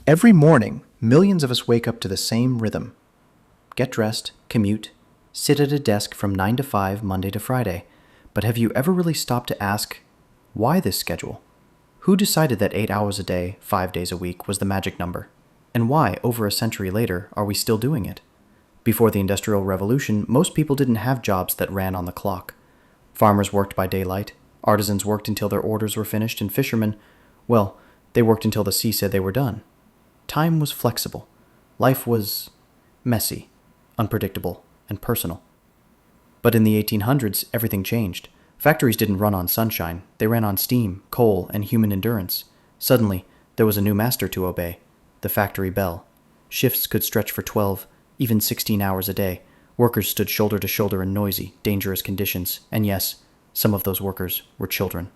Every morning, millions of us wake up to the same rhythm. Get dressed, commute, sit at a desk from 9 to 5, Monday to Friday. But have you ever really stopped to ask, why this schedule? Who decided that 8 hours a day, 5 days a week was the magic number? And why, over a century later, are we still doing it? Before the Industrial Revolution, most people didn't have jobs that ran on the clock. Farmers worked by daylight, artisans worked until their orders were finished, and fishermen, well, they worked until the sea said they were done. Time was flexible. Life was messy, unpredictable, and personal. But in the 1800s, everything changed. Factories didn't run on sunshine. They ran on steam, coal, and human endurance. Suddenly, there was a new master to obey, the factory bell. Shifts could stretch for 12, even 16 hours a day. Workers stood shoulder to shoulder in noisy, dangerous conditions, and yes, some of those workers were children.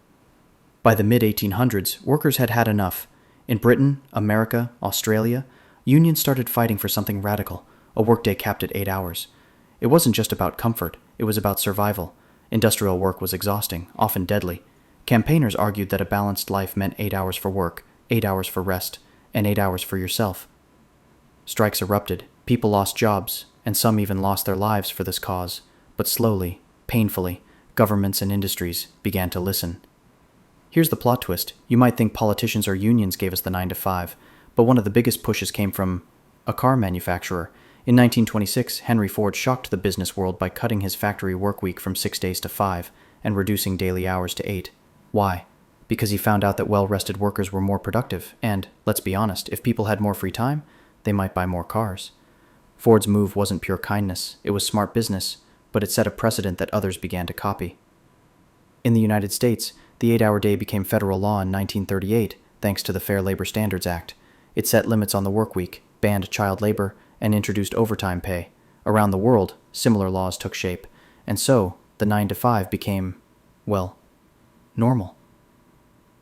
By the mid-1800s, workers had had enough. In Britain, America, Australia, unions started fighting for something radical, a workday capped at 8 hours. It wasn't just about comfort, it was about survival. Industrial work was exhausting, often deadly. Campaigners argued that a balanced life meant 8 hours for work, 8 hours for rest, and 8 hours for yourself. Strikes erupted, people lost jobs, and some even lost their lives for this cause. But slowly, painfully, governments and industries began to listen. Here's the plot twist. You might think politicians or unions gave us the 9 to 5, but one of the biggest pushes came from a car manufacturer. In 1926, Henry Ford shocked the business world by cutting his factory workweek from 6 days to 5 and reducing daily hours to 8. Why? Because he found out that well-rested workers were more productive, and, let's be honest, if people had more free time, they might buy more cars. Ford's move wasn't pure kindness, it was smart business, but it set a precedent that others began to copy. In the United States, the 8-hour day became federal law in 1938, thanks to the Fair Labor Standards Act. It set limits on the workweek, banned child labor, and introduced overtime pay. Around the world, similar laws took shape, and so the 9 to 5 became, well, normal.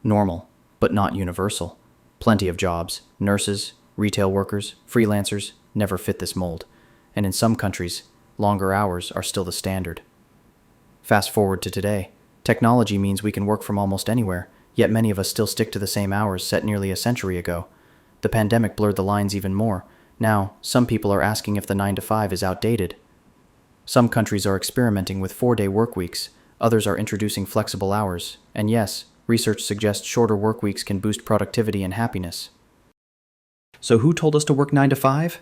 Normal, but not universal. Plenty of jobs, nurses, retail workers, freelancers, never fit this mold, and in some countries, longer hours are still the standard. Fast forward to today. Technology means we can work from almost anywhere, yet many of us still stick to the same hours set nearly a century ago. The pandemic blurred the lines even more. Now, some people are asking if the 9 to 5 is outdated. Some countries are experimenting with 4-day work weeks, others are introducing flexible hours, and yes, research suggests shorter work weeks can boost productivity and happiness. So who told us to work 9 to 5?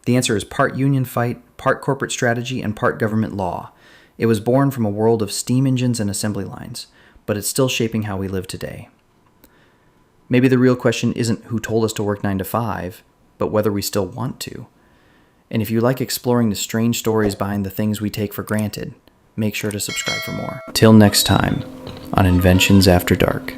The answer is part union fight, part corporate strategy, and part government law. It was born from a world of steam engines and assembly lines, but it's still shaping how we live today. Maybe the real question isn't who told us to work 9 to 5, but whether we still want to. And if you like exploring the strange stories behind the things we take for granted, make sure to subscribe for more. Till next time, on Inventions After Dark.